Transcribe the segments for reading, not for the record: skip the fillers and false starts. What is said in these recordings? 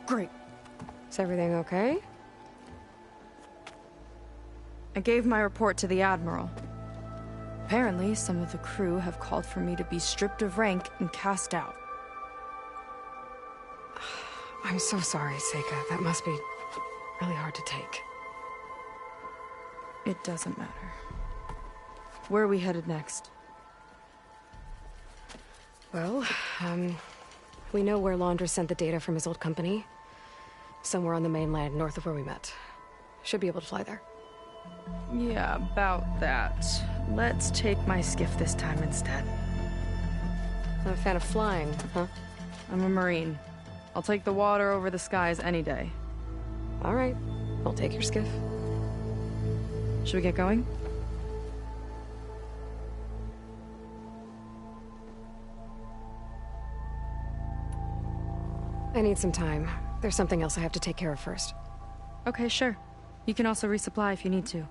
Great. Is everything okay? I gave my report to the Admiral. Apparently, some of the crew have called for me to be stripped of rank and cast out. I'm so sorry, Seika. That must be really hard to take. It doesn't matter. Where are we headed next? Well, we know where Laundra sent the data from his old company. Somewhere on the mainland, north of where we met. Should be able to fly there. Yeah, about that. Let's take my skiff this time instead. Not a fan of flying, huh? I'm a Marine. I'll take the water over the skies any day. All right. I'll take your skiff. Should we get going? I need some time. There's something else I have to take care of first. Okay, sure. You can also resupply if you need to.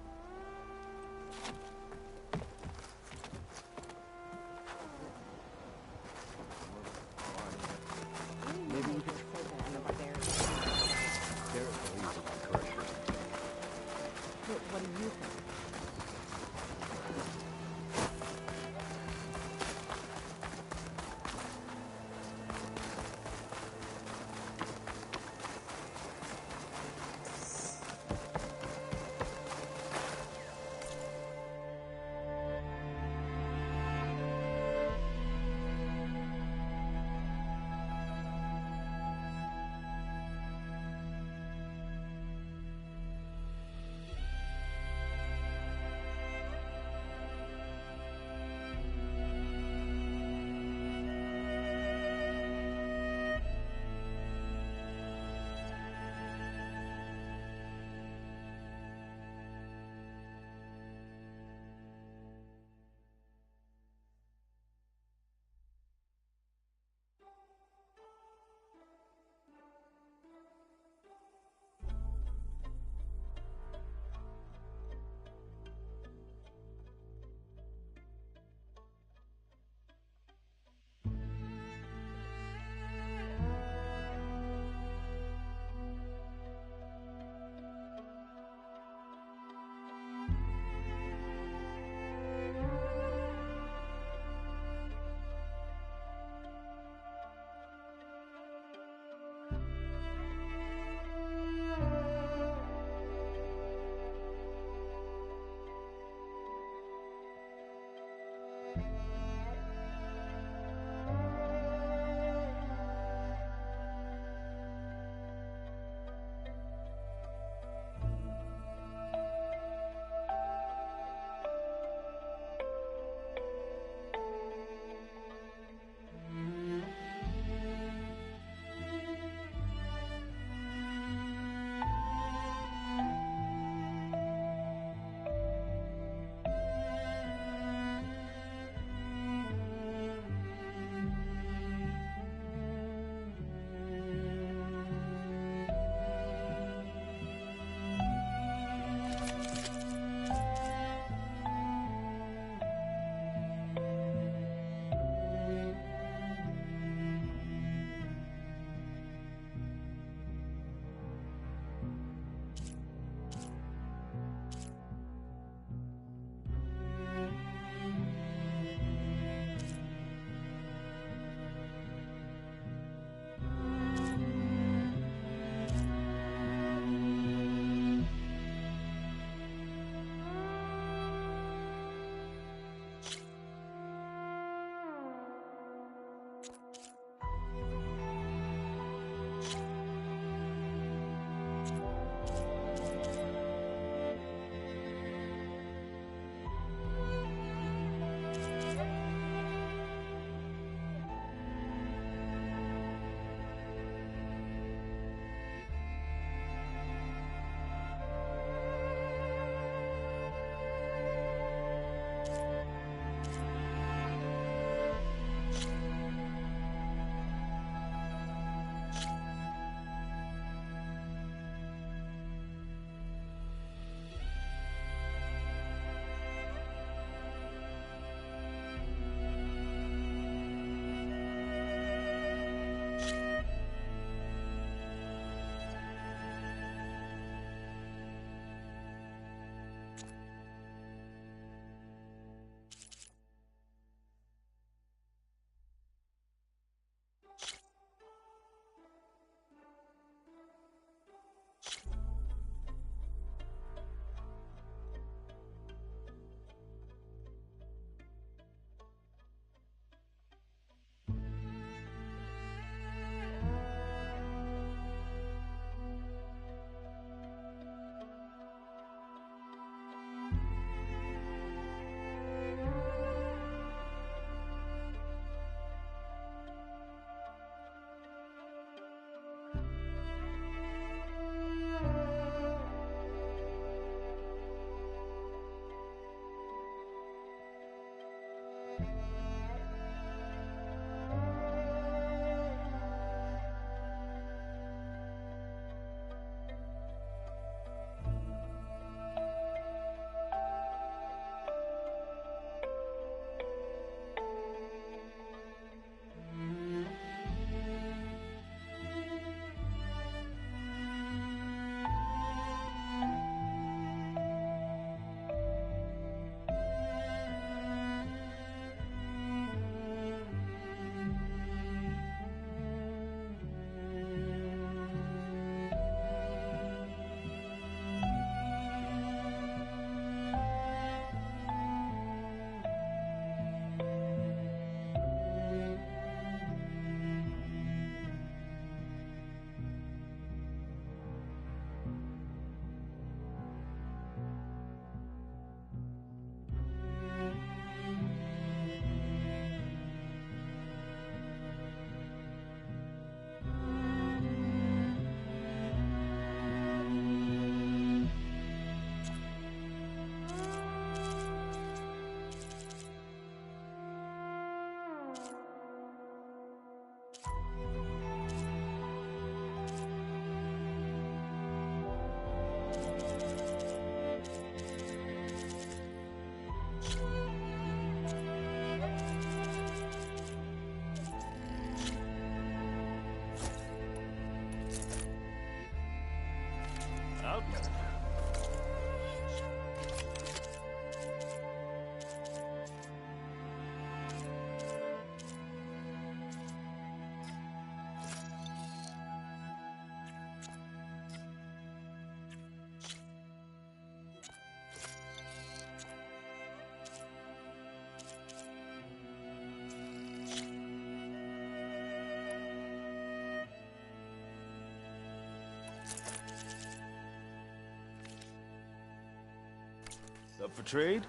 Up for trade?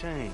Shame.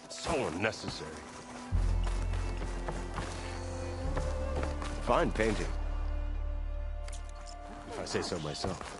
So unnecessary. Fine painting. If I say so myself.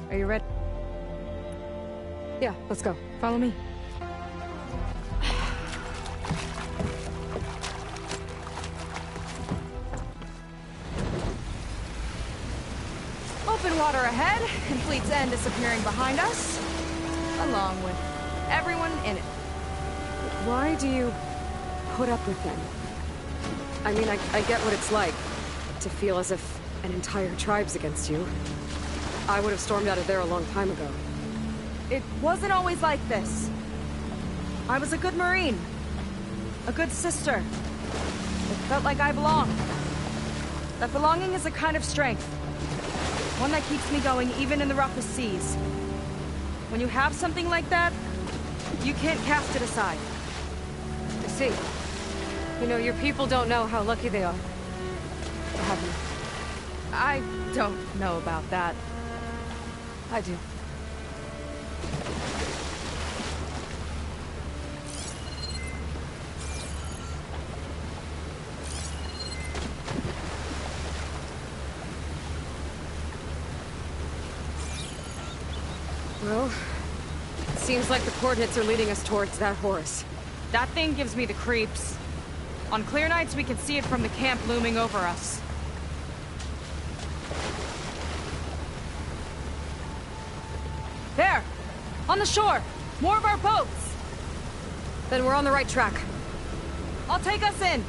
Are you ready? Yeah, let's go. Follow me. Open water ahead, and Fleet's End disappearing behind us, along with everyone in it. Why do you put up with them? I mean, I get what it's like to feel as if an entire tribe's against you. I would have stormed out of there a long time ago. It wasn't always like this. I was a good Marine. A good sister. It felt like I belonged. That belonging is a kind of strength. One that keeps me going even in the roughest seas. When you have something like that, you can't cast it aside. I see. You know, your people don't know how lucky they are to have you. I don't know about that. I do. Well, it seems like the coordinates are leading us towards that Horus. That thing gives me the creeps. On clear nights, we can see it from the camp looming over us. There! On the shore! More of our boats! Then we're on the right track. I'll take us in!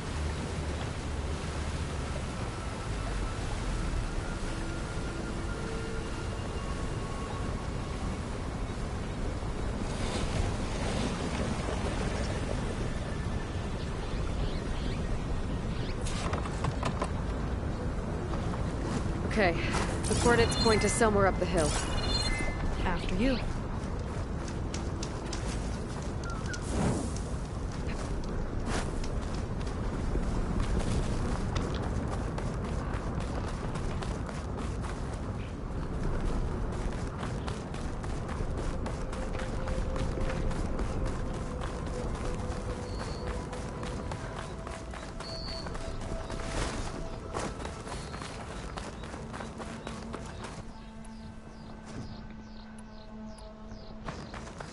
Okay, the coordinates point to somewhere up the hill. After you.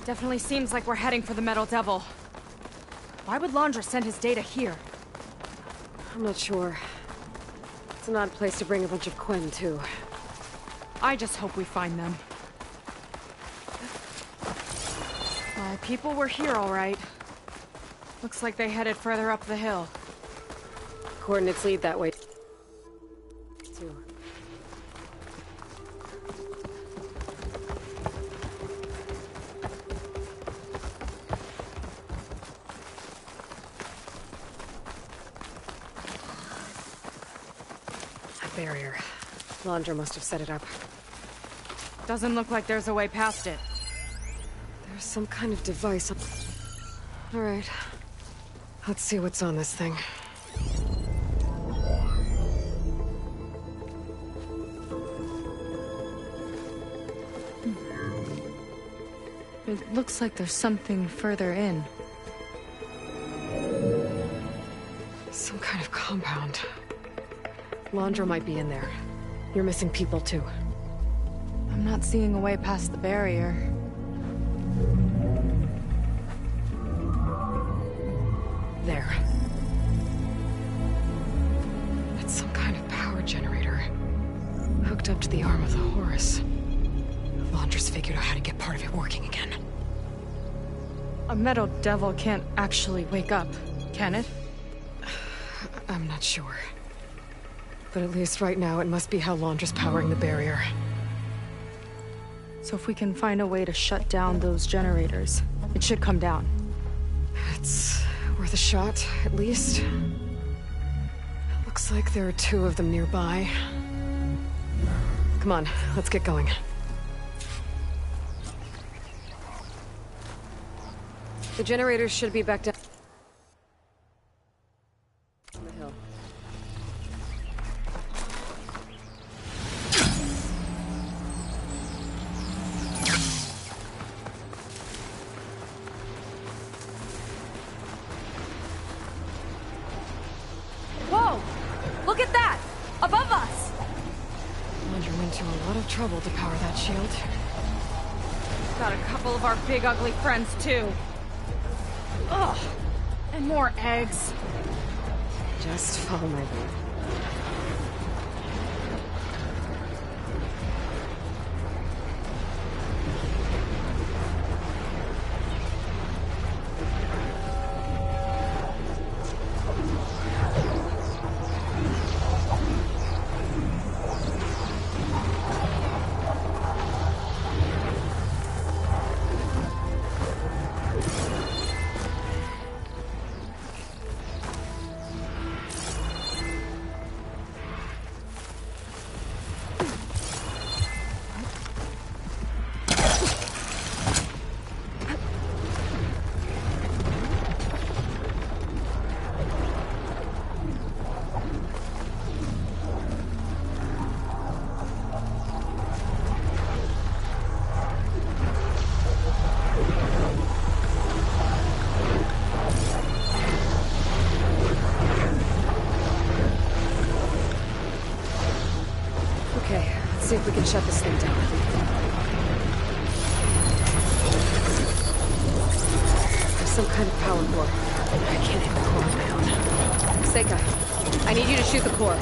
Definitely seems like we're heading for the Metal Devil. Why would Londra send his data here? I'm not sure. It's an odd place to bring a bunch of Quen, too. I just hope we find them. My people were here all right. Looks like they headed further up the hill. Coordinates lead that way, too. Barrier. Londra must have set it up. Doesn't look like there's a way past it. There's some kind of device. All right. Let's see what's on this thing. It looks like there's something further in. Some kind of compound. Londra might be in there. You're missing people, too. I'm not seeing a way past the barrier. There. It's some kind of power generator. Hooked up to the arm of the Horus. Londra's figured out how to get part of it working again. A Metal Devil can't actually wake up, can it? I'm not sure. But at least right now, it must be how Londra's powering the barrier. So if we can find a way to shut down those generators, it should come down. It's worth a shot, at least. It looks like there are 2 of them nearby. Come on, let's get going. The generators should be back down on the hill. Whoa! Look at that! Above us! Andrew went to a lot of trouble to power that shield. Got a couple of our big ugly friends, too. Ugh. And more eggs. Just follow my lead. See if we can shut this thing down. There's some kind of power core. I can't hit the core on my own. Seika, I need you to shoot the core.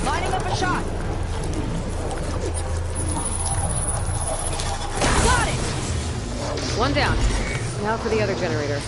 Lining up a shot. Got it! One down. Now for the other generator.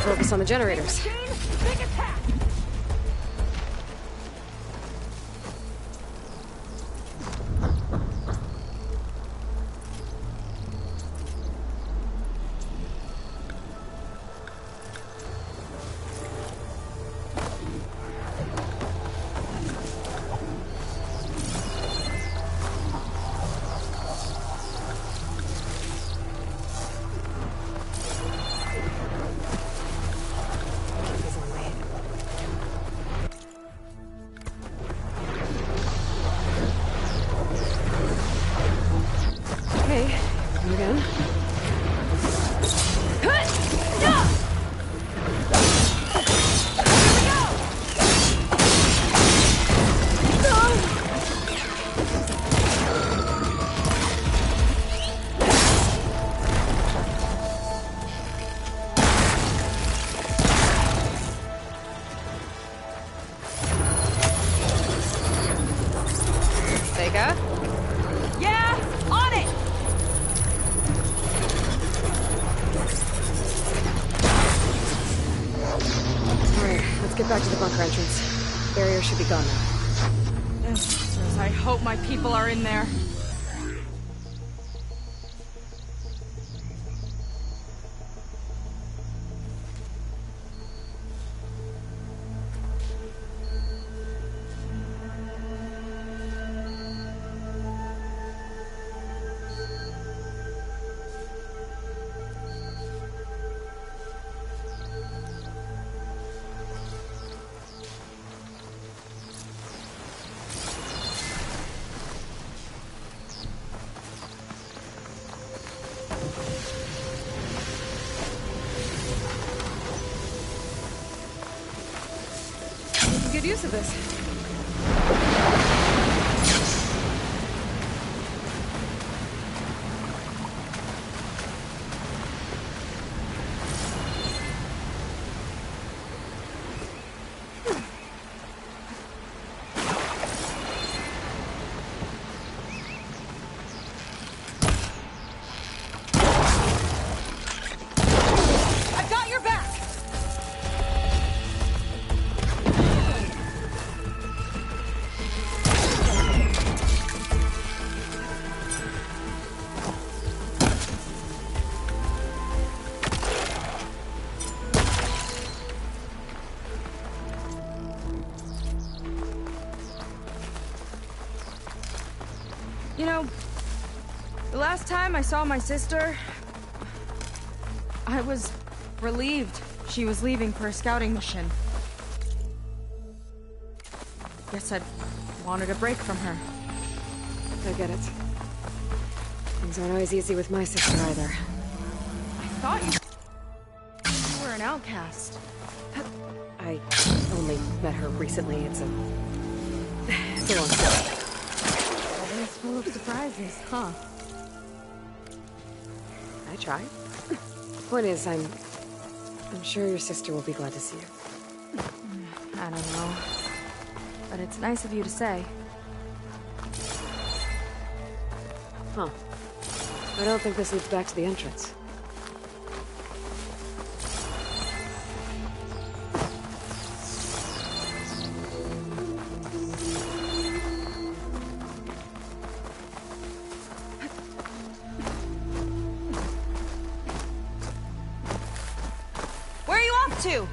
focus on the generators. Big attack! Okay, again. Vega? Yeah, on it! Alright, let's get back to the bunker entrance. Barrier should be gone now. I hope my people are in there. Good use of this. I've got your back! You know, the last time I saw my sister, I was relieved she was leaving for a scouting mission. Guess I'd wanted a break from her. I get it. Things aren't always easy with my sister either. I thought you were an outcast. I only met her recently. It's a long story. It's full of surprises, huh? I try. Point is, I'm sure your sister will be glad to see you. I don't know. But it's nice of you to say. Huh. I don't think this leads back to the entrance. Where are you off to?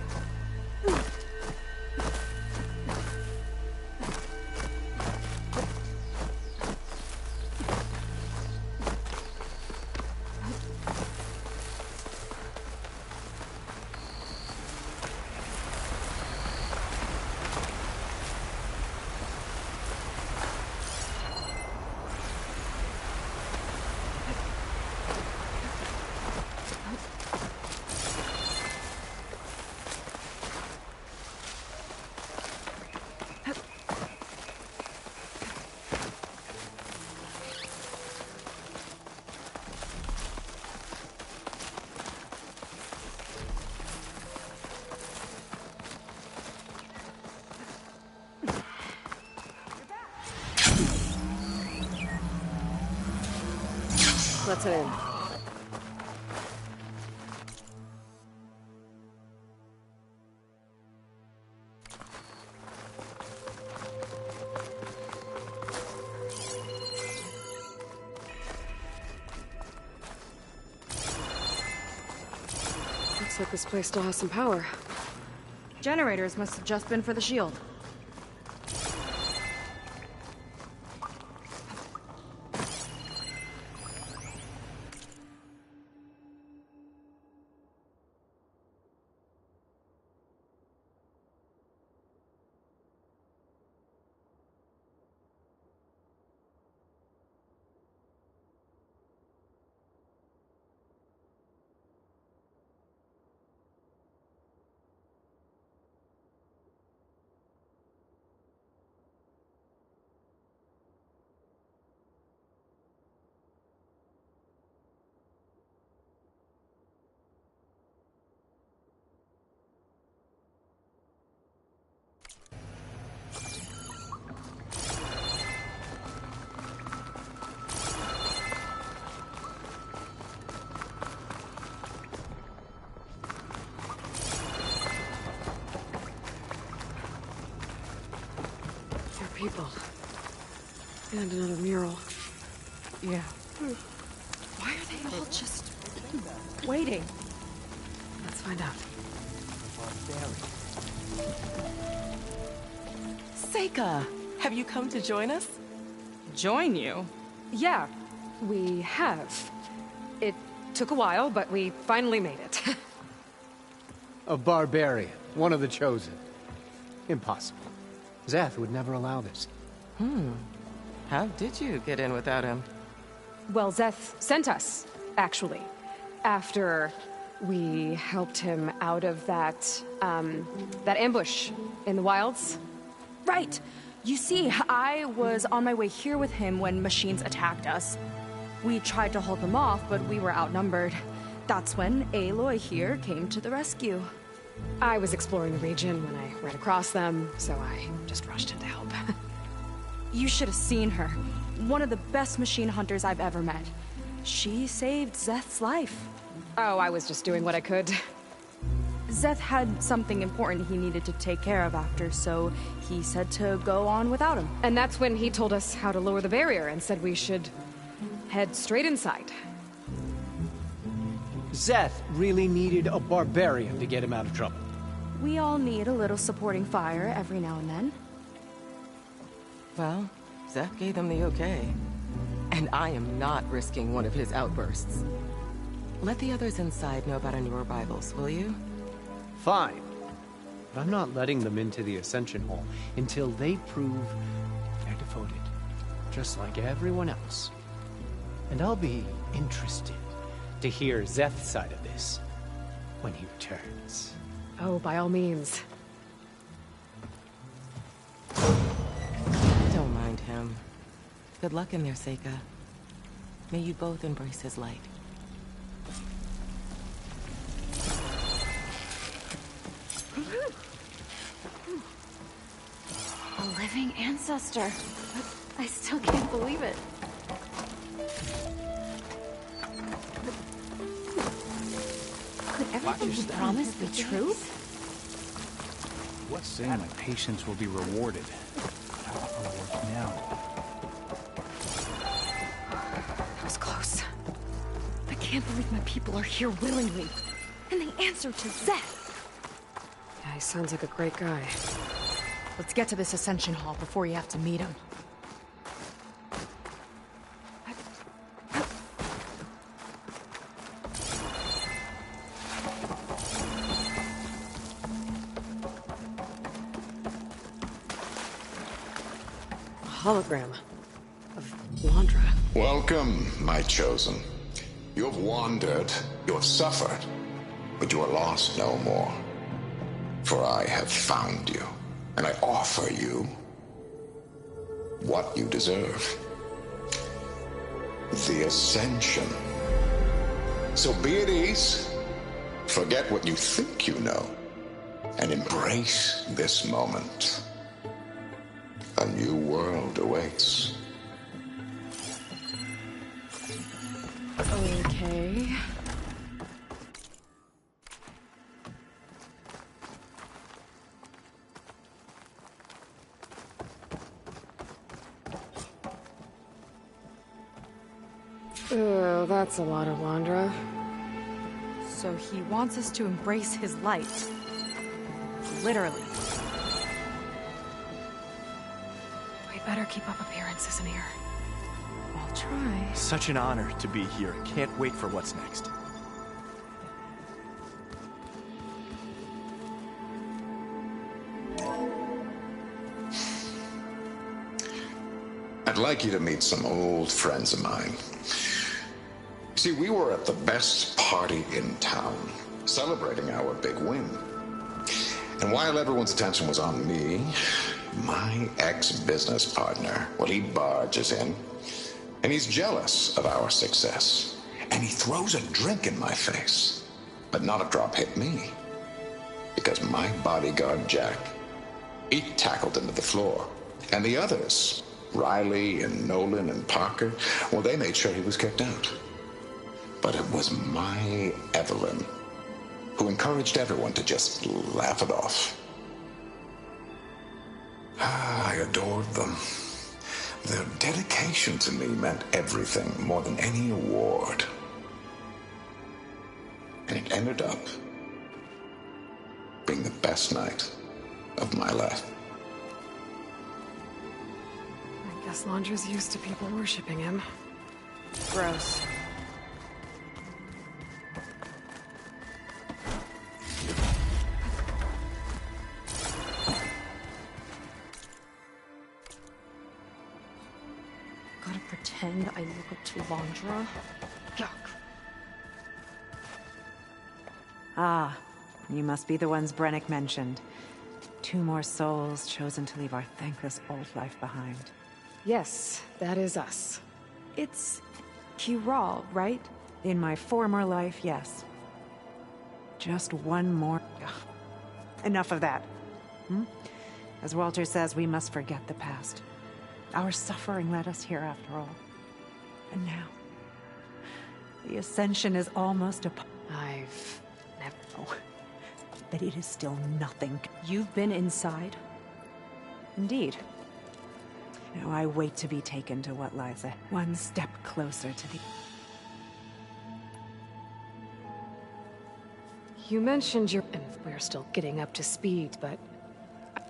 Let's head in. Looks like this place still has some power. Generators must have just been for the shield. People. And another mural. Yeah. Why are they all just waiting? Let's find out. Seika, have you come to join us? Join you? Yeah, we have. It took a while, but we finally made it. A barbarian, one of the chosen. Impossible. Zeth would never allow this. How did you get in without him? Well, Zeth sent us, actually. After we helped him out of that ambush in the wilds. Right. You see, I was on my way here with him when machines attacked us. We tried to hold them off, but we were outnumbered. That's when Aloy here came to the rescue. I was exploring the region when I ran across them, so I just rushed in to help. You should have seen her. One of the best machine hunters I've ever met. She saved Zeth's life. Oh, I was just doing what I could. Zeth had something important he needed to take care of after, so he said to go on without him. And that's when he told us how to lower the barrier and said we should head straight inside. Zeth really needed a barbarian to get him out of trouble. We all need a little supporting fire every now and then. Well, Zeth gave them the okay. And I am not risking one of his outbursts. Let the others inside know about our new arrivals, will you? Fine. But I'm not letting them into the Ascension Hall until they prove they're devoted. Just like everyone else. And I'll be interested to hear Zeth's side of this when he returns. Oh, by all means. Don't mind him. Good luck in there, Seika. May you both embrace his light. A living ancestor. I still can't believe it. Could everything he promised be true? What's saying my patience will be rewarded? But how will it work now? That was close. I can't believe my people are here willingly. And they answer to Zeth. Yeah, he sounds like a great guy. Let's get to this Ascension Hall before you have to meet him. Hologram of Londra. Welcome, my chosen. You have wandered, you have suffered, but you are lost no more. For I have found you, and I offer you what you deserve. The Ascension. So be at ease, forget what you think you know, and embrace this moment. A new world awaits. Okay. Oh, that's a lot of Londra. So he wants us to embrace his light. Literally. We better keep up appearances in here. I'll try. Such an honor to be here. Can't wait for what's next. I'd like you to meet some old friends of mine. See, we were at the best party in town, celebrating our big win. And while everyone's attention was on me, my ex-business partner, well, he barges in, and he's jealous of our success. And he throws a drink in my face, but not a drop hit me. Because my bodyguard, Jack, he tackled him to the floor. And the others, Riley and Nolan and Parker, well, they made sure he was kicked out. But it was my Evelyn who encouraged everyone to just laugh it off. I adored them. Their dedication to me meant everything, more than any award. And it ended up being the best night of my life. I guess Londra's used to people worshipping him. Gross. Gotta pretend I look up to Londra. Yuck. Ah, you must be the ones Brennick mentioned. 2 more souls chosen to leave our thankless old life behind. Yes, that is us. It's Kiral, right? In my former life, yes. Just 1 more. Ugh. Enough of that. As Walter says, we must forget the past. Our suffering led us here after all. And now, the Ascension is almost upon. I've never... Oh, but it is still nothing. You've been inside? Indeed. Now I wait to be taken to what lies ahead. 1 step closer to the... You mentioned your... And we're still getting up to speed, but...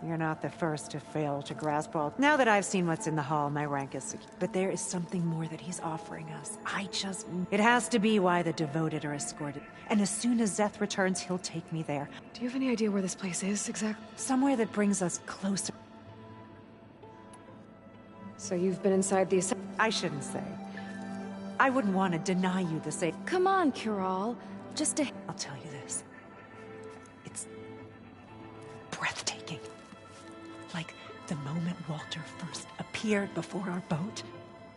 You're not the first to fail to grasp all. Now that I've seen what's in the hall, my rank is secure. But there is something more that he's offering us. It has to be why the devoted are escorted. And as soon as Szeth returns, he'll take me there. Do you have any idea where this place is, exactly? Somewhere that brings us closer. So you've been inside the... I shouldn't say. I wouldn't want to deny you the same. Come on, Kiral. Just a... I'll tell you this. It's breathtaking. Like the moment Walter first appeared before our boat,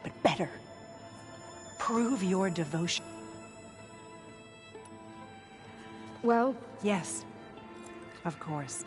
but better. Prove your devotion. Well... Yes, of course.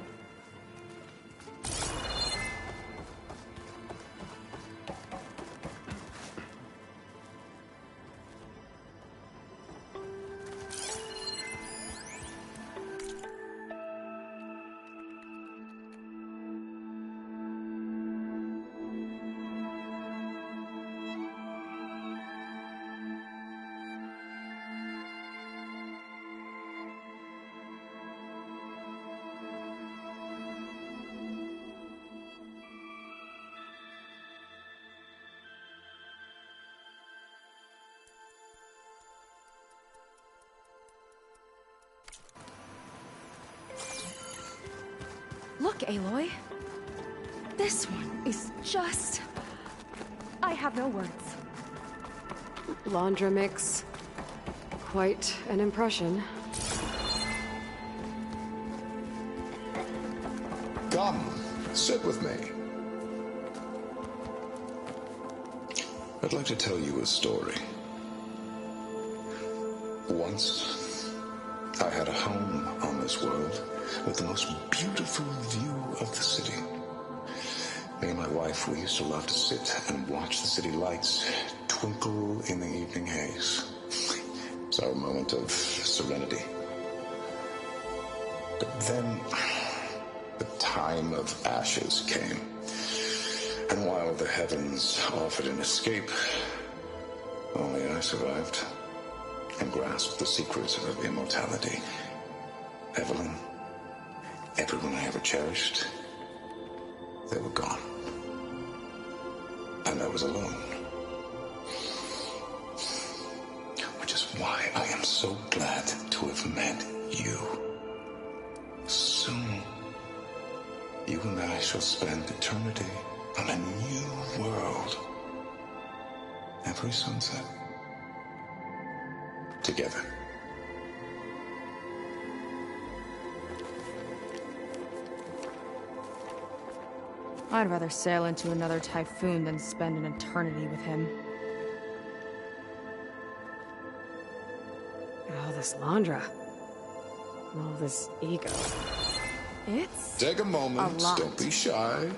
Look, Aloy. This one is just... I have no words. Londra makes quite an impression. Come, sit with me. I'd like to tell you a story. Once, I had a home on this world with the most beautiful view of the city. Me and my wife, we used to love to sit and watch the city lights twinkle in the evening haze. It's our moment of serenity. But then, the time of ashes came. And while the heavens offered an escape, only I survived. and grasped the secrets of immortality. Evelyn, everyone I ever cherished, they were gone. And I was alone. Which is why I am so glad to have met you. Soon, you and I shall spend eternity on a new world. Every sunset. Together. I'd rather sail into another typhoon than spend an eternity with him. All this Londra. All this ego. It's Take a moment. a lot. Don't be shy.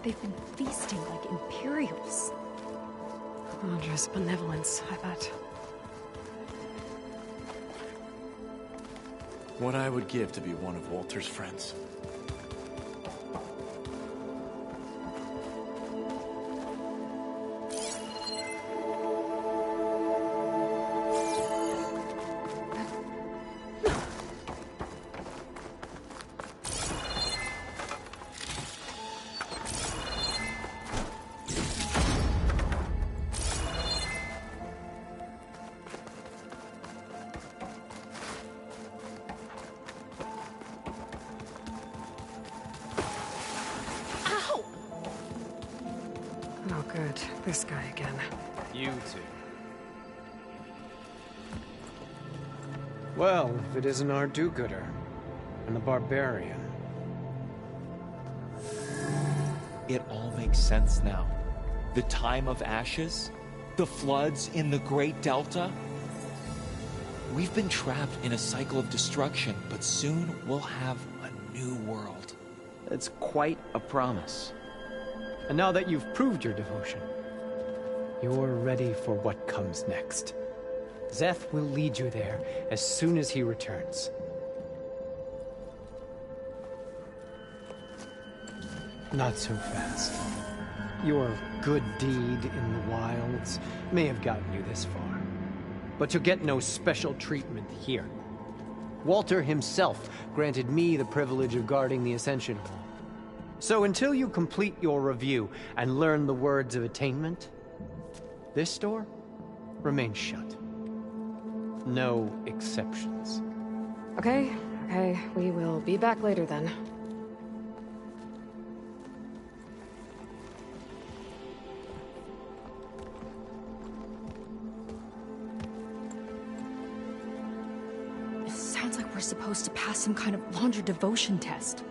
They've been feasting like Imperials. Londra's benevolence, I bet. What I would give to be one of Walter's friends. Oh, good. This guy again. You two. Well, if it isn't our do-gooder and the barbarian. It all makes sense now. The time of ashes, the floods in the Great Delta. We've been trapped in a cycle of destruction, but soon we'll have a new world. It's quite a promise. And now that you've proved your devotion, you're ready for what comes next. Szeth will lead you there as soon as he returns. Not so fast. Your good deed in the wilds may have gotten you this far, but you'll get no special treatment here. Walter himself granted me the privilege of guarding the Ascension Hall. So until you complete your review and learn the words of attainment, this door remains shut. No exceptions. Okay, we will be back later then. It sounds like we're supposed to pass some kind of Londra devotion test.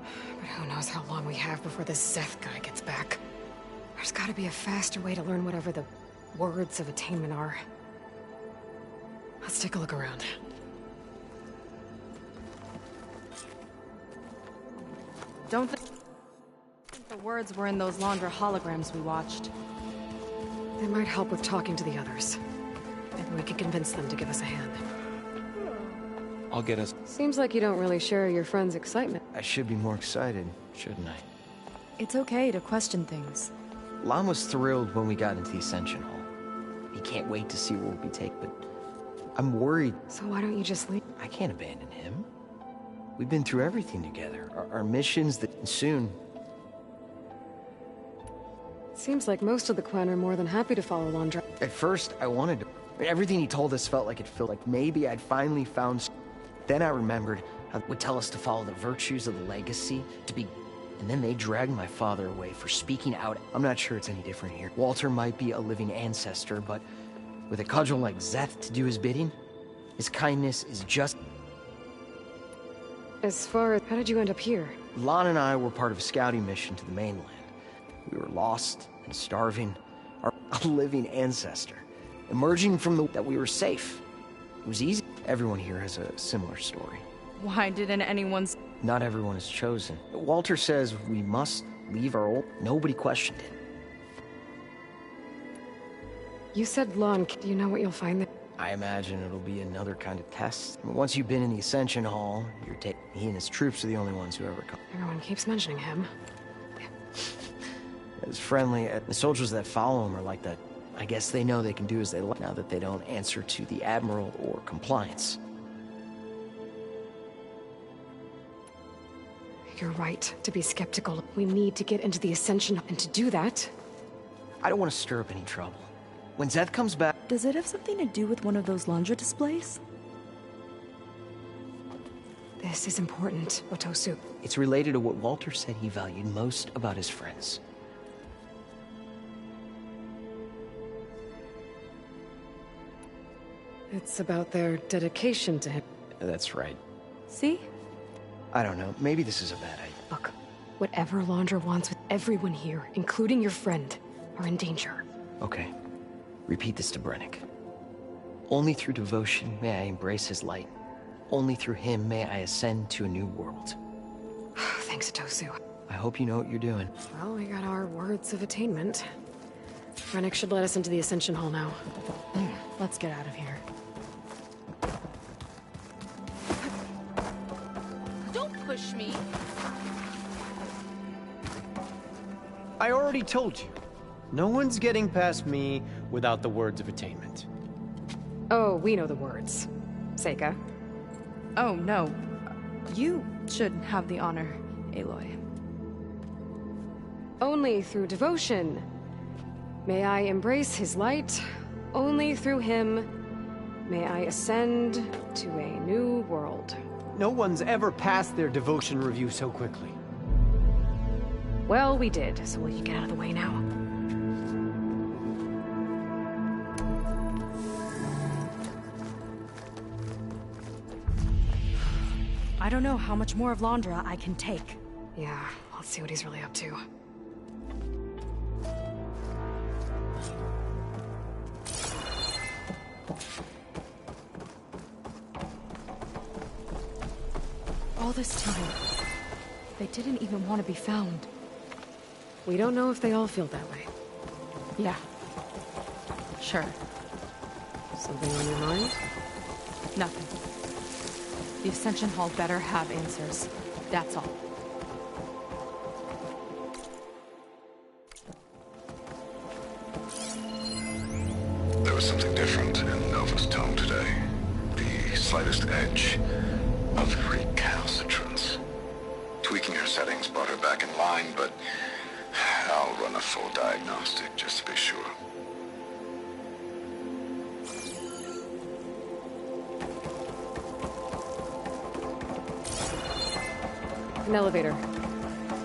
But who knows how long we have before this Szeth guy gets back. There's gotta be a faster way to learn whatever the words of attainment are. Let's take a look around. Don't think the words were in those Londra holograms we watched. They might help with talking to the others. Maybe we can convince them to give us a hand. I'll get us. Seems like you don't really share your friend's excitement. I should be more excited, shouldn't I? It's okay to question things. Lon was thrilled when we got into the Ascension Hall. He can't wait to see where we'll be taken, but I'm worried. So why don't you just leave? I can't abandon him. We've been through everything together. Our missions that soon. Seems like most of the clan are more than happy to follow Londra. At first, I wanted to. Everything he told us felt like it felt like maybe I'd finally found. Then I remembered how it would tell us to follow the virtues of the legacy, to be. And then they dragged my father away for speaking out. I'm not sure it's any different here. Walter might be a living ancestor, but with a cudgel like Szeth to do his bidding, his kindness is just. As far as how did you end up here? Lon and I were part of a scouting mission to the mainland. We were lost and starving, a living ancestor. Emerging from that we were safe. It was easy. Everyone here has a similar story. Why didn't anyone's... Not everyone is chosen. Walter says we must leave our old... Nobody questioned it. You said Lon. Do you know what you'll find there? I imagine it'll be another kind of test. Once you've been in the Ascension Hall, he and his troops are the only ones who ever come. Everyone keeps mentioning him. as friendly. The soldiers that follow him are like that. I guess they know they can do as they like now that they don't answer to the Admiral or compliance. You're right to be skeptical. We need to get into the Ascension, and to do that... I don't want to stir up any trouble. When Szeth comes back... Does it have something to do with one of those laundry displays? This is important, Otosu. It's related to what Walter said he valued most about his friends. It's about their dedication to him. That's right. See? I don't know. Maybe this is a bad idea. Look, whatever Laundra wants with everyone here, including your friend, are in danger. Okay. Repeat this to Brennick. Only through devotion may I embrace his light. Only through him may I ascend to a new world. Thanks, Otosu. I hope you know what you're doing. Well, we got our words of attainment. Brennick should let us into the Ascension Hall now. Let's get out of here. Don't push me. I already told you. No one's getting past me without the words of attainment. Oh, we know the words. Seika. Oh, no. You should have the honor, Aloy. Only through devotion may I embrace his light. Only through him may I ascend to a new world. No one's ever passed their devotion review so quickly. Well, we did, so will you get out of the way now? I don't know how much more of Laundra I can take. Yeah, let's see what he's really up to. All this time, they didn't even want to be found. We don't know if they all feel that way. Yeah. Sure. Something on your mind? Nothing. The Ascension Hall better have answers. That's all. There was something different in Nova's tone today. The slightest edge of recalcitrance. Tweaking her settings brought her back in line, but I'll run a full diagnostic just to be sure. An elevator.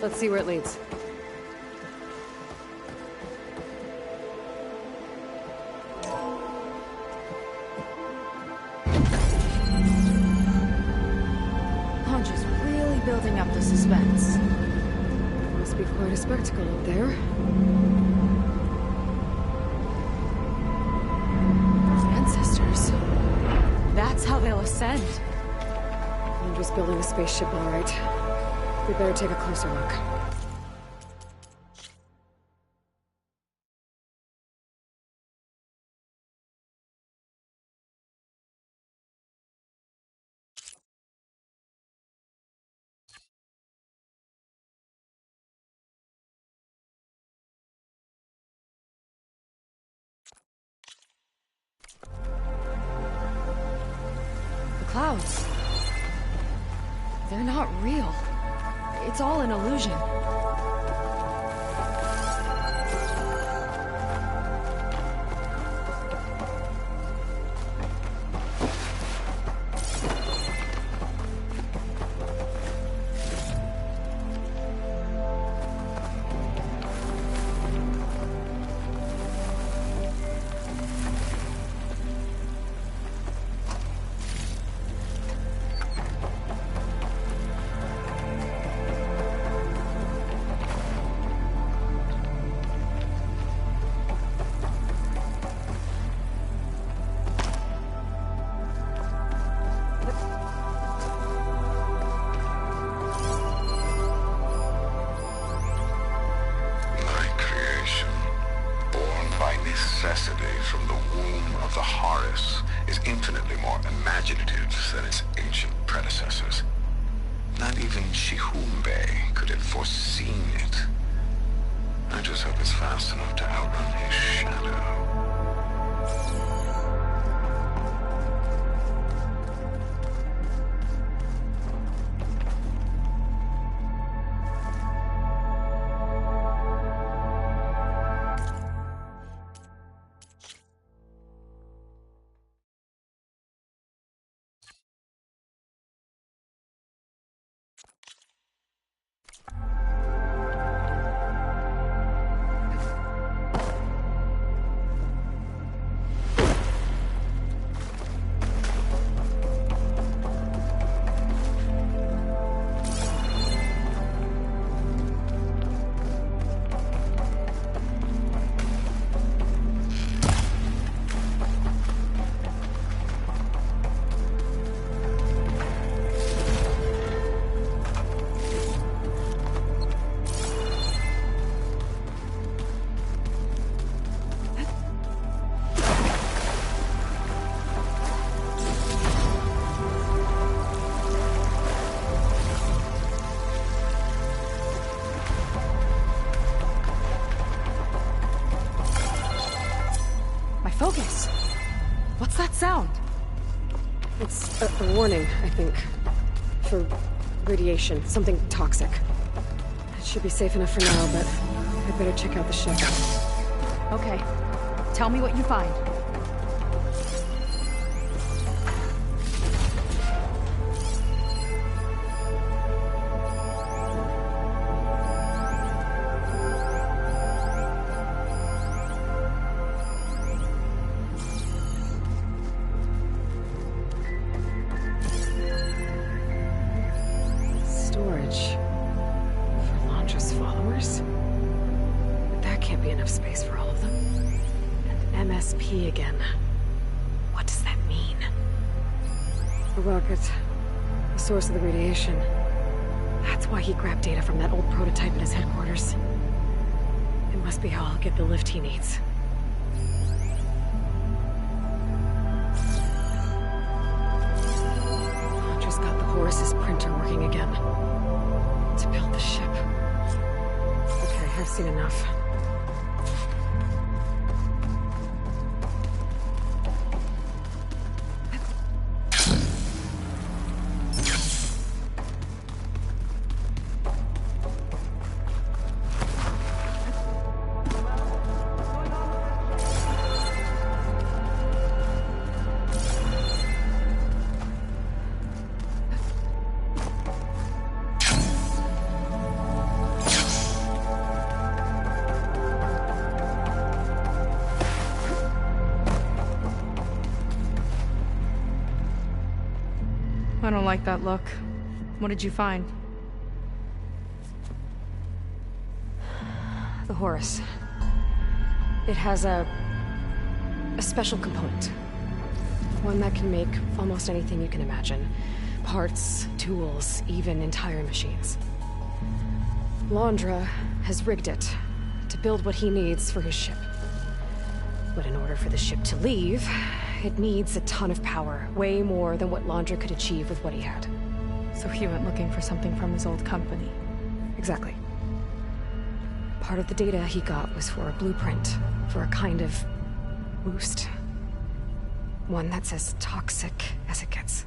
Let's see where it leads. Laundra's really building up the suspense. Must be quite a spectacle up there. Ancestors. That's how they'll ascend. Laundra's building a spaceship, all right. We better take a closer look. The clouds. They're not real. It's all an illusion. From the womb of the Horus is infinitely more imaginative than its ancient predecessors. Not even Shihumbe could have foreseen it. I just hope it's fast enough to outrun his shadow. Focus! What's that sound? It's a warning, I think. For radiation, something toxic. It should be safe enough for now, but I'd better check out the ship. Okay. Tell me what you find. MSP again. What does that mean? A rocket. The source of the radiation. That's why he grabbed data from that old prototype at his headquarters. It must be how I'll get the lift he needs. Just got the Horus's printer working again. To build the ship. Okay, I've seen enough. I don't like that look. What did you find? The Horus. It has a special component. One that can make almost anything you can imagine. Parts, tools, even entire machines. Londra has rigged it to build what he needs for his ship. But in order for the ship to leave, it needs a ton of power, way more than what Londra could achieve with what he had. So he went looking for something from his old company. Exactly. Part of the data he got was for a blueprint, for a kind of boost. One that's as toxic as it gets.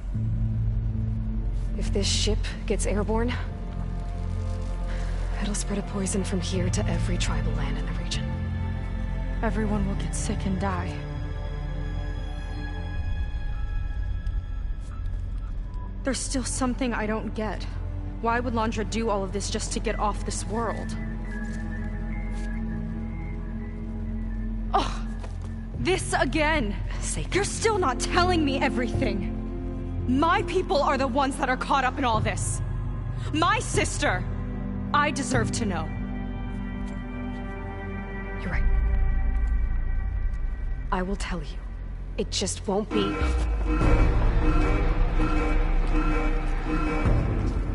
If this ship gets airborne, it'll spread a poison from here to every tribal land in the region. Everyone will get sick and die. There's still something I don't get. Why would Londra do all of this just to get off this world? Oh, this again! You're still not telling me everything. My people are the ones that are caught up in all this. My sister! I deserve to know. You're right. I will tell you. It just won't be...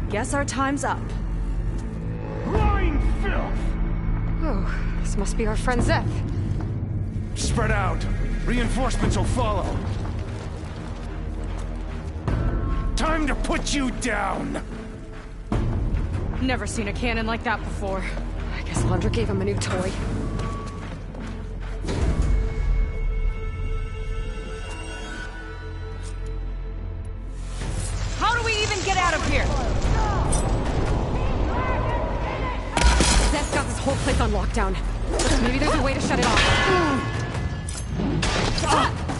Guess our time's up. Blind filth! Oh, this must be our friend Zeth. Spread out. Reinforcements will follow. Time to put you down! Never seen a cannon like that before. I Cassandra gave him a new toy. How do we even get out of here? Zed's got this whole place on lockdown. Maybe there's a way to shut it off.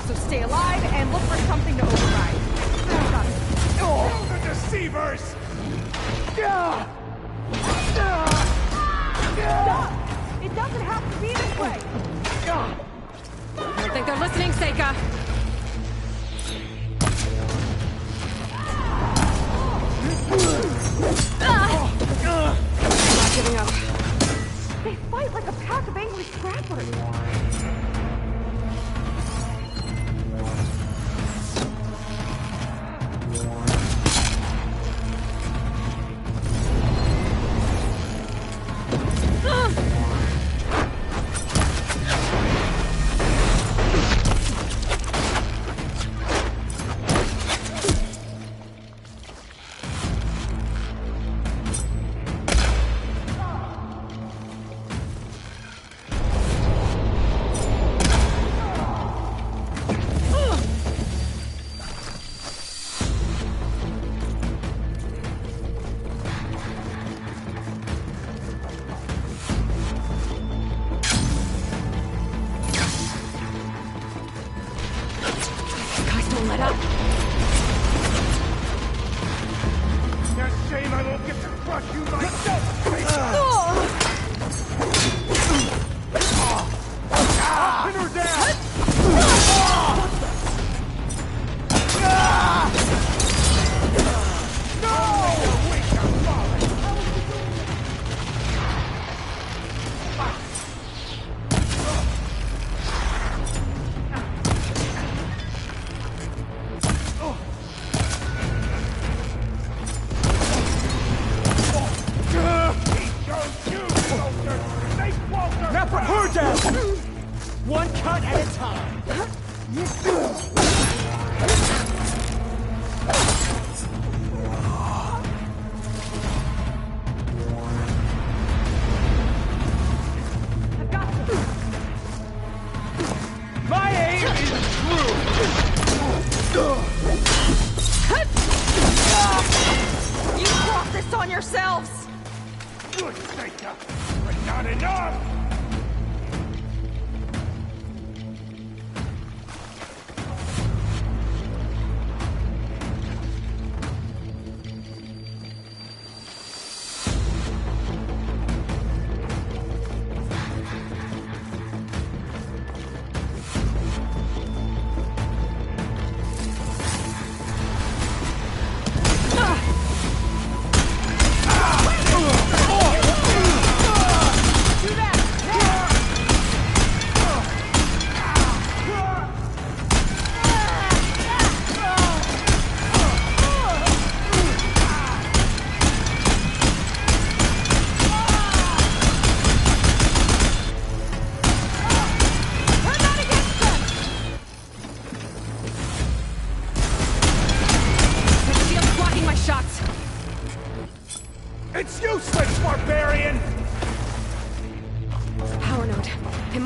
So stay alive and look for something to override. The deceivers! Stop! It doesn't have to be this way! I don't think they're listening, Seika. I'm not giving up. They fight like a pack of angry scrappers.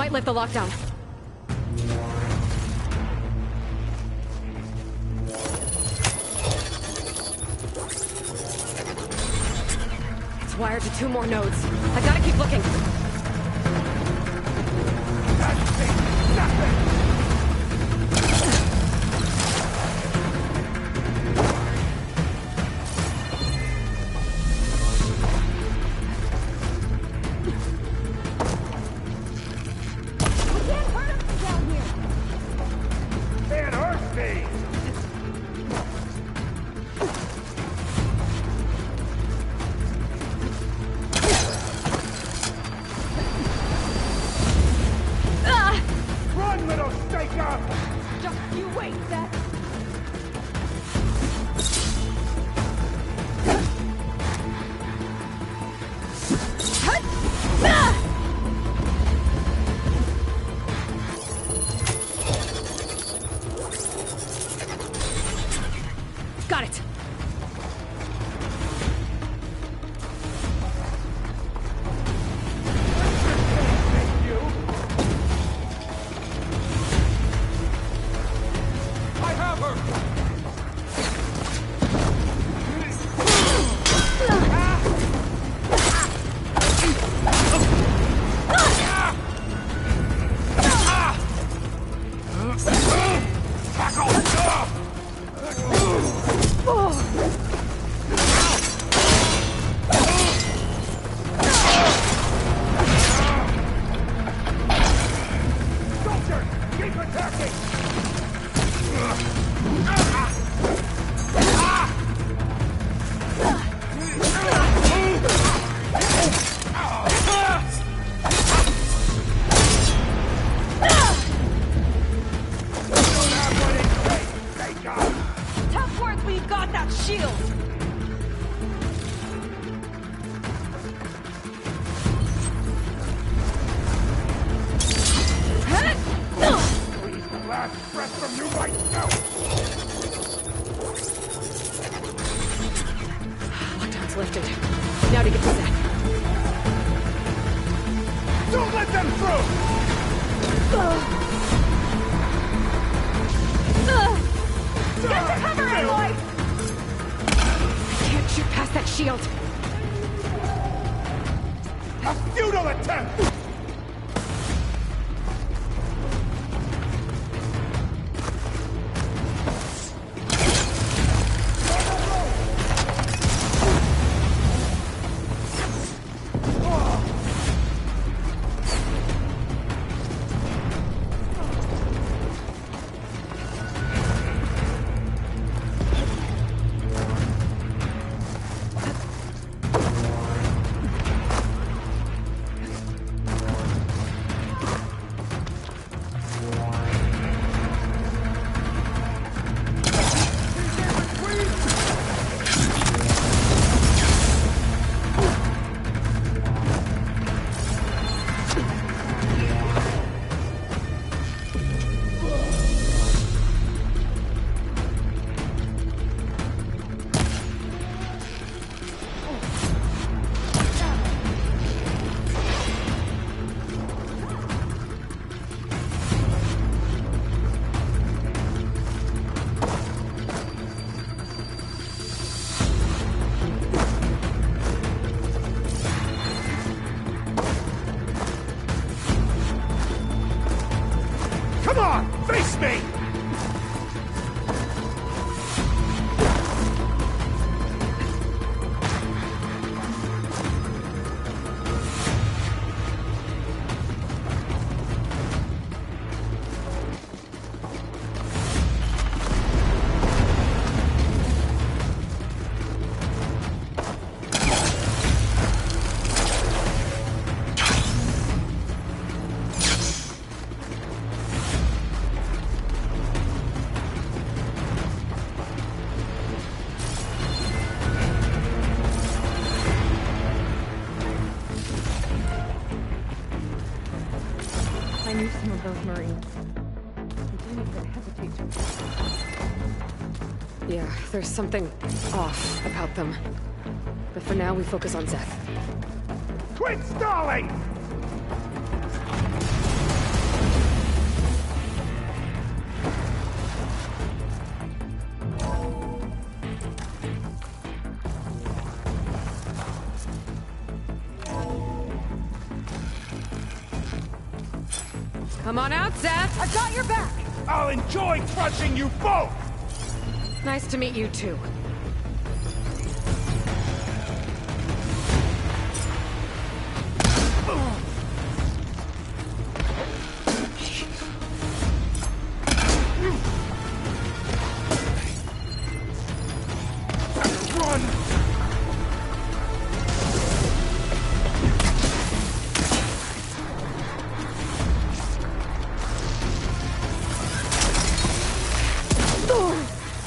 Lift the lockdown. It's wired to 2 more nodes. I gotta keep looking. Don't let them through! Get to cover, Aloy! Can't shoot past that shield. A futile attempt! Come on, face me! I knew some of those Marines. They didn't even hesitate to... Yeah, there's something off about them. But for now, we focus on Zeth. Quit stalling! Come on out, Zeth! I've got your back! I'll enjoy crushing you both! Nice to meet you, too.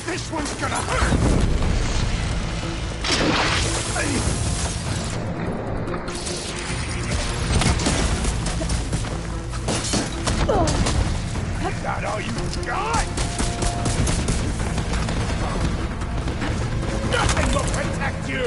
This one's gonna hurt! That all you got? Nothing will protect you!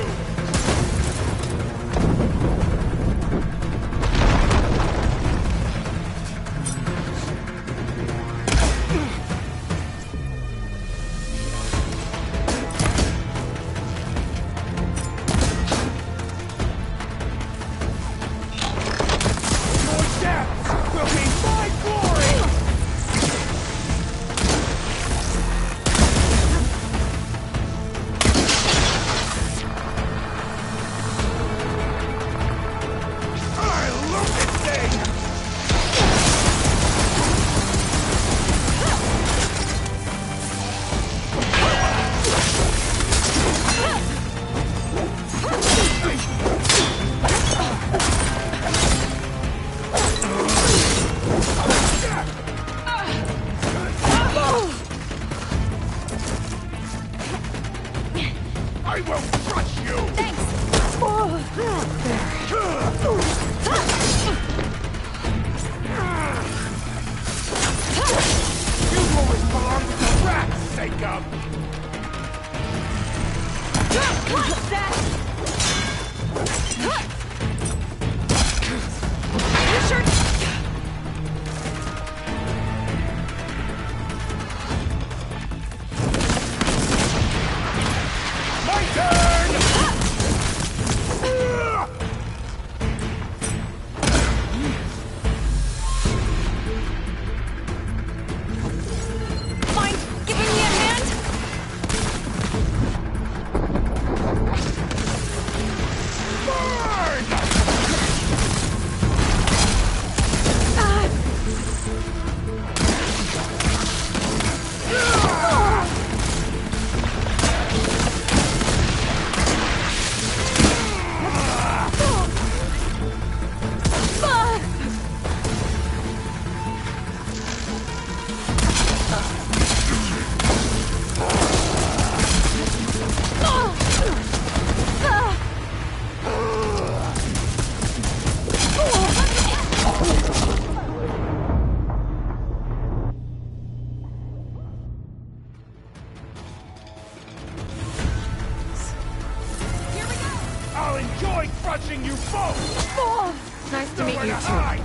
Nowhere you to two. hide!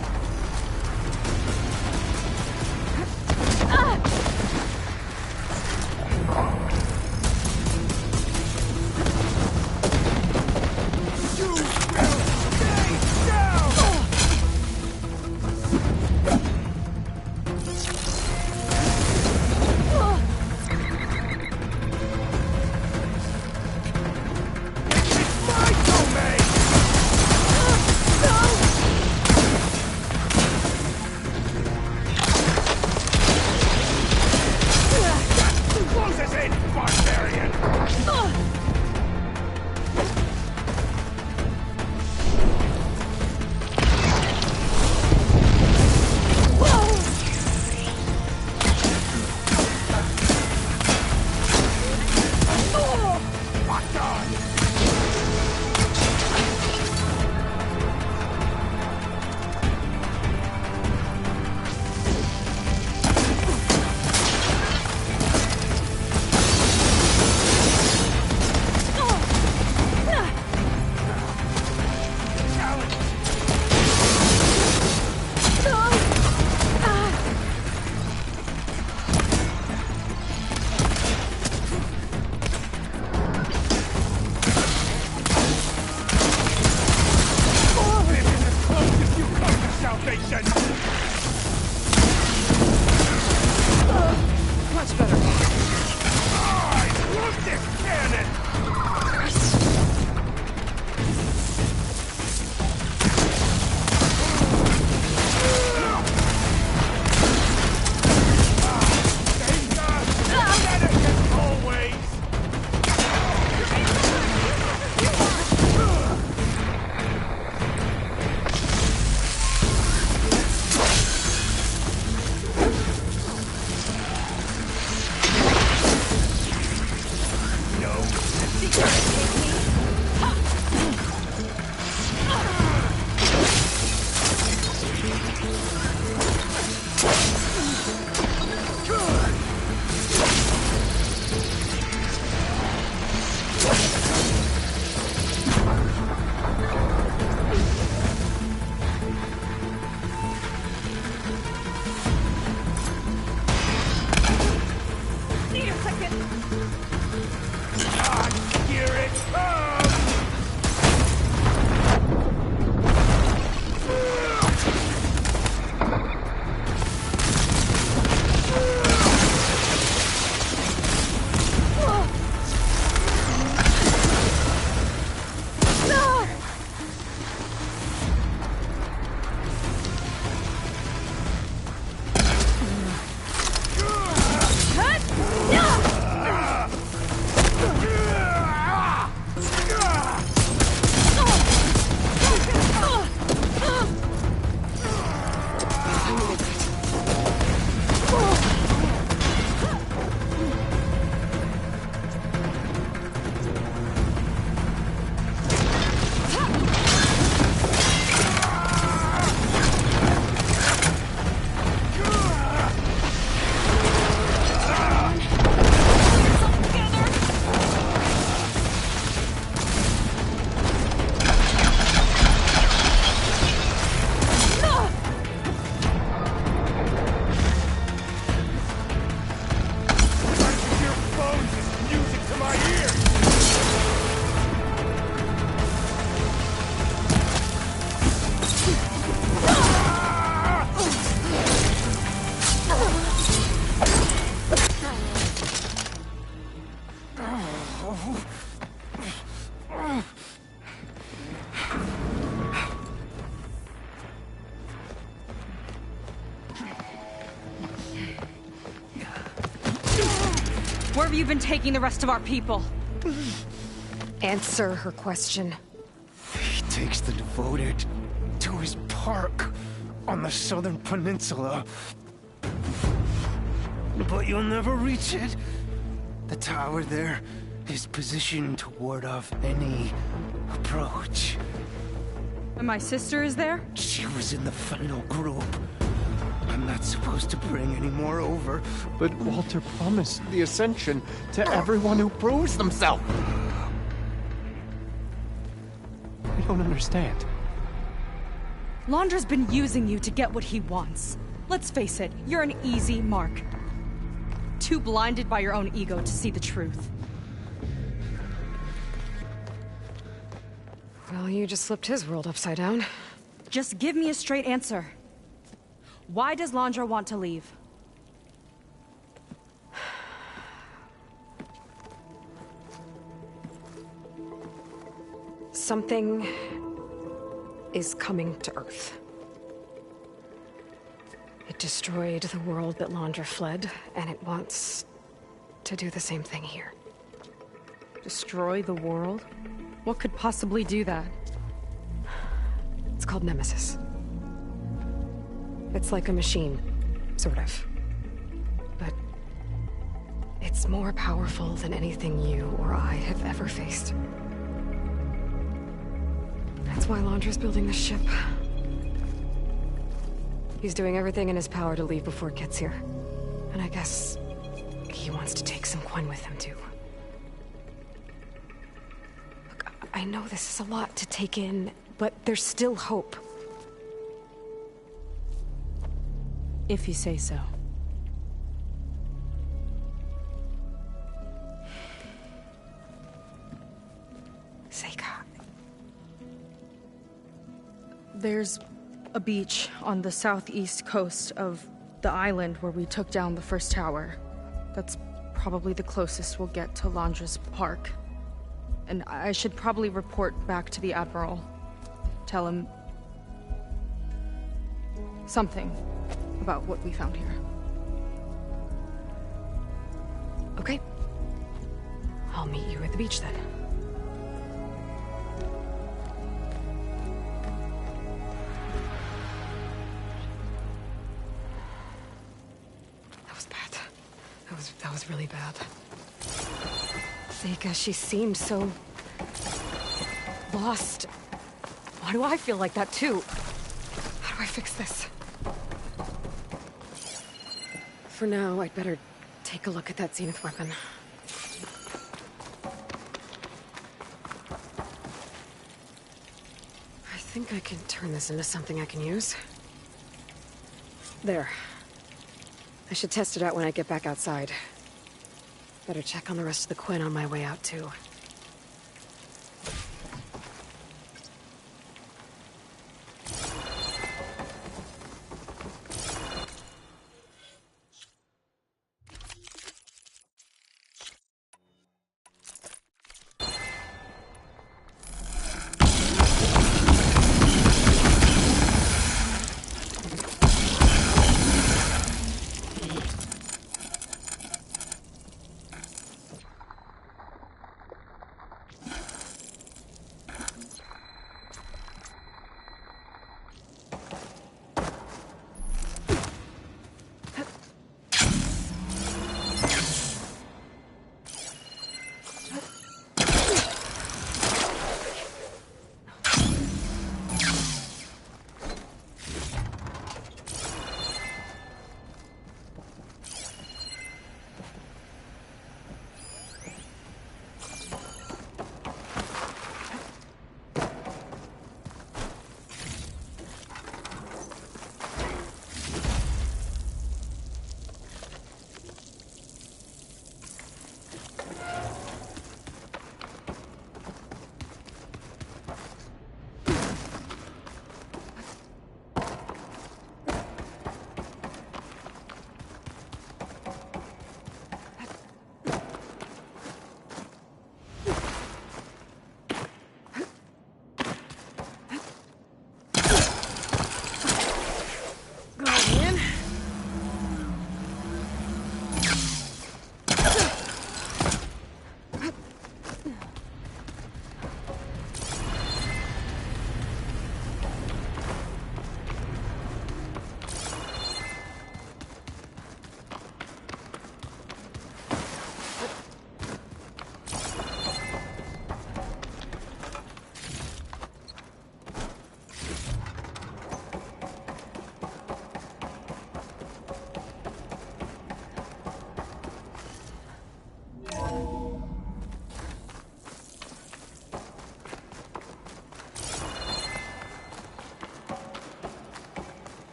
You will stay down! It's my domain! Close us in, barbarian! Locked on! Challenge! This is as close as you come to salvation! Much better. I love this cannon! Always! Need a second. Here it comes! Your bones is music to my ears! Where have you been taking the rest of our people? Answer her question. He takes the devoted to his park on the southern peninsula. But you'll never reach it. The tower there is positioned to ward off any approach. And my sister is there? She was in the final group. I'm not supposed to bring any more over. But Walter promised the Ascension to everyone who proves themselves. I don't understand. Londra's been using you to get what he wants. Let's face it, you're an easy mark. Too blinded by your own ego to see the truth. Well, you just flipped his world upside down. Just give me a straight answer. Why does Londra want to leave? Something is coming to Earth. It destroyed the world that Londra fled, and it wants to do the same thing here. Destroy the world? What could possibly do that? It's called Nemesis. It's like a machine, sort of. But it's more powerful than anything you or I have ever faced. That's why Londra's building this ship. He's doing everything in his power to leave before it gets here. And I guess he wants to take some Quen with him, too. Look, I know this is a lot to take in, but there's still hope. If you say so. Seika. There's a beach on the southeast coast of the island where we took down the first tower. That's probably the closest we'll get to Londra's park. And I should probably report back to the Admiral. Tell him something about what we found here. Okay. I'll meet you at the beach then. That was bad. That was really bad. Seika, she seemed so lost. Why do I feel like that too? How do I fix this? For now, I'd better take a look at that Zenith weapon. I think I can turn this into something I can use. There. I should test it out when I get back outside. Better check on the rest of the Quen on my way out, too.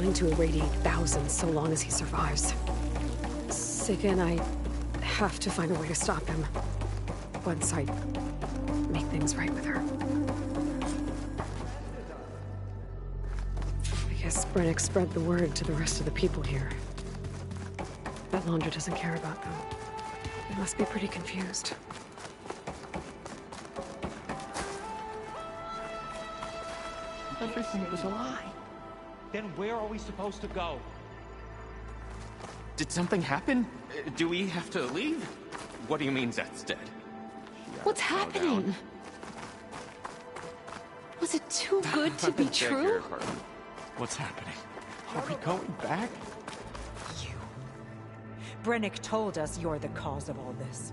him to irradiate thousands so long as he survives. Seyka and I have to find a way to stop him. Once I make things right with her. I guess Brennick spread the word to the rest of the people here. That Laundra doesn't care about them. They must be pretty confused. Everything was a lie. Then where are we supposed to go? Did something happen? Do we have to leave? What do you mean Zeth's dead? What's happening? Was it too good to be true? What's happening? Are we going back? Brennick told us you're the cause of all this.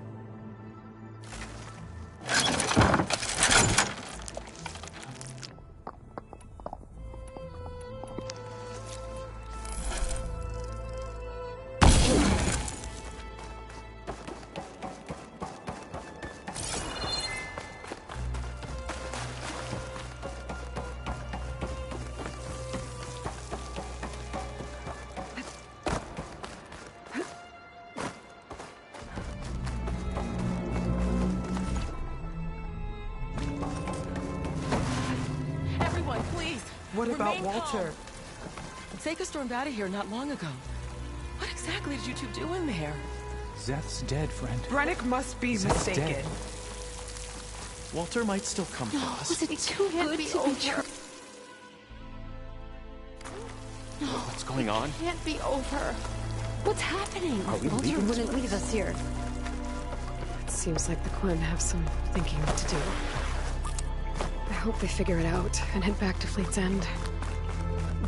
What about Walter? Seyka stormed out of here not long ago. What exactly did you two do in there? Zeth's dead, friend. Brennick must be Zeth's mistaken. dead. Walter might still come for us. Was it too good to be true? What's going on? It can't be over. What's happening? Walter wouldn't leave us here. It seems like the Quen have some thinking to do. I hope they figure it out and head back to Fleet's End.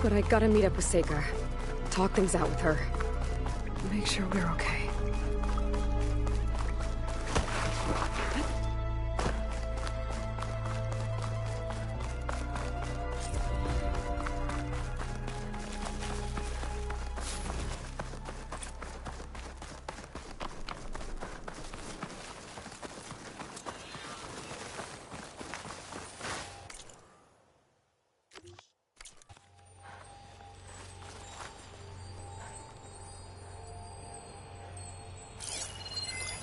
But I gotta meet up with Seyka. Talk things out with her. Make sure we're okay.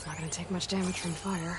Not gonna take much damage from fire.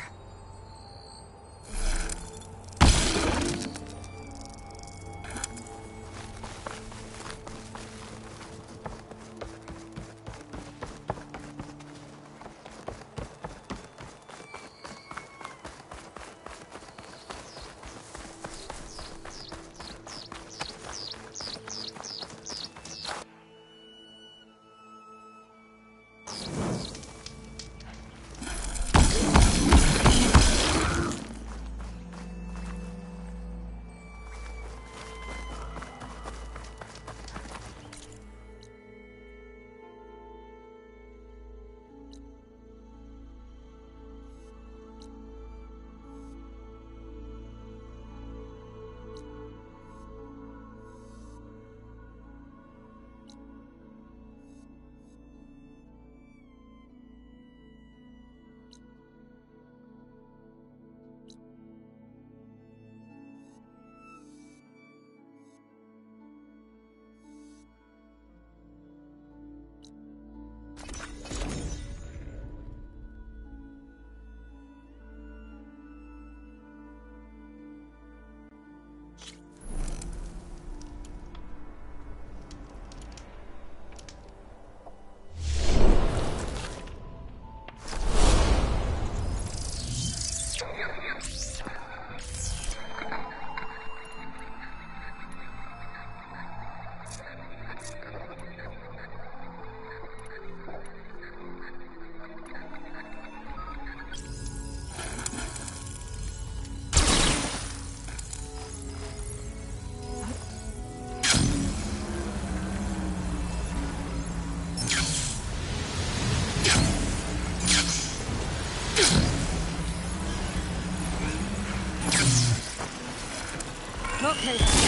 Okay.